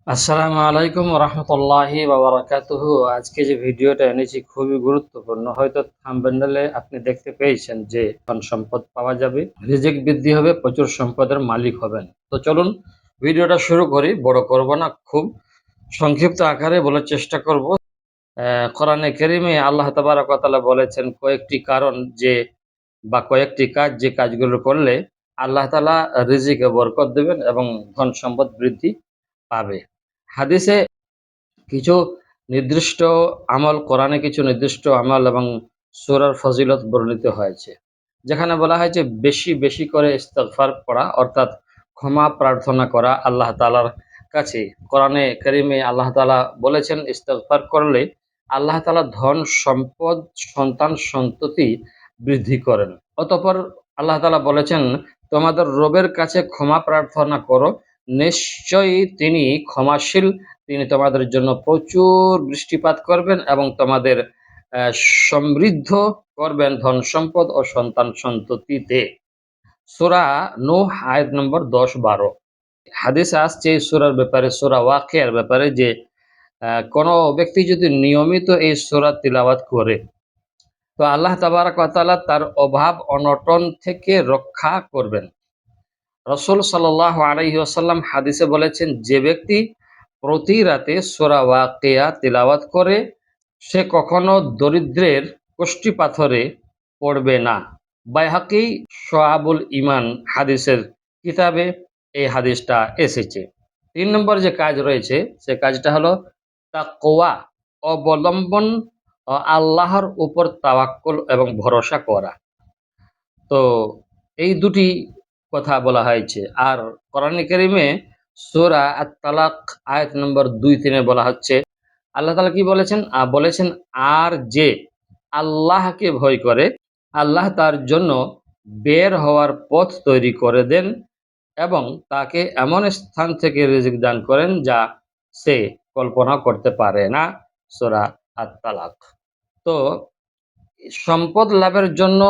আসসালামু আলাইকুম রহমতুল্লাহি বারাকাতুহু। আজকে যে ভিডিওটা এনেছি খুবই গুরুত্বপূর্ণ। হয়তো থাম্বনেইলে আপনি দেখতে পেয়েছেন যে ধন সম্পদ পাওয়া যাবে, রিজিক বৃদ্ধি হবে, প্রচুর সম্পদের মালিক হবেন। তো চলুন ভিডিওটা শুরু করি। বড় করব না, খুব সংক্ষিপ্ত আকারে বলার চেষ্টা করব। কোরআনে কারিমে আল্লাহ তাবারক ওয়া তাআলা বলেছেন কয়েকটি কারণ যে বা কয়েকটি কাজ যে কাজগুলো করলে আল্লাহ তাআলা রিজিকে বরকত দেবেন এবং ধন সম্পদ বৃদ্ধি পাবে। হাদিসে কিছু নির্দিষ্ট আমল, কোরআনে কিছু নির্দিষ্ট আমল এবং সূরার ফজিলত বর্ণিত হয়েছে। যেখানে বলা হয়েছে বেশি, বেশি করে ইস্তিগফার করা অর্থাৎ ক্ষমা প্রার্থনা করা আল্লাহ তাআলার কাছে। কোরআনে কারিমে আল্লাহ তাআলা বলেছেন ইস্তিগফার করলে আল্লাহ তাআলা ধন, সম্পদ, সন্তান-সন্ততি বৃদ্ধি করেন। অতঃপর আল্লাহ তাআলা বলেছেন, তোমাদের রবের কাছে ক্ষমা প্রার্থনা করো, নিশ্চয়ই তিনি ক্ষমাশীল, তিনি তোমাদের জন্য প্রচুর বৃষ্টিপাত করবেন এবং তোমাদের সমৃদ্ধ করবেন ধন সম্পদ ও সন্তান সন্ততিতে। সূরা নূহ আয়াত নম্বর ১০-১২। হাদিসে আসছে এই সূরার ব্যাপারে, সূরা ওয়াকিয়ার ব্যাপারে যে কোনো ব্যক্তি যদি নিয়মিত এই সূরা তিলাওয়াত করে তো আল্লাহ তাবারক ওয়া তাআলা তার অভাব অনটন থেকে রক্ষা করবেন। রাসূল সাল্লাল্লাহু আলাইহি ওয়াসাল্লাম হাদিসে বলেছেন, যে ব্যক্তি প্রতি রাতে সূরা ওয়াকিয়া তিলাওয়াত করে সে কখনো দরিদ্রের কষ্টি পাথরে পড়বে না। বাইহাকী শুআবুল ঈমান হাদিসের কিতাবে এই হাদিসটা এসেছে। ৩ নম্বর যে কাজ রয়েছে সে কাজটা হলো তাকওয়া, অবলম্বন ও আল্লাহর উপর তাওয়াক্কুল এবং ভরসা করা। তো এই দুটি কথা বলা হয়েছে। আর কোরআনে কারিমে সূরা আত-তালাক আয়াত নম্বর ২-৩ এ বলা হচ্ছে, আল্লাহ তাআলা কি বলেছেন? বলেছেন, আর যে আল্লাহকে ভয় করে আল্লাহ তার জন্য বের হওয়ার পথ তৈরি করে দেন এবং তাকে এমন স্থান থেকে রিজিক দান করেন যা সে কল্পনা করতে পারে না। সূরা আত-তালাক। তো সম্পদ লাভের জন্য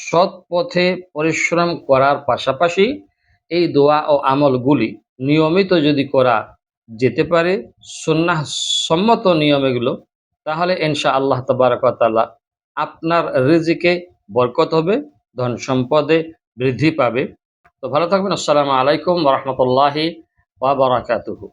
সৎ পথে পরিশ্রম করার পাশাপাশি এই দোয়া ও আমলগুলি নিয়মিত যদি করা যেতে পারে সুন্নাহ সম্মত নিয়ম এগুলো, তাহলে ইনশাআল্লাহ তাবারাক ওয়া তাআলা আপনার রিজিকে বরকত হবে, ধন সম্পদে বৃদ্ধি পাবে। তো ভালো থাকবেন। আসসালামু আলাইকুম ওয়া রাহমাতুল্লাহি ওয়া বারাকাতুহু।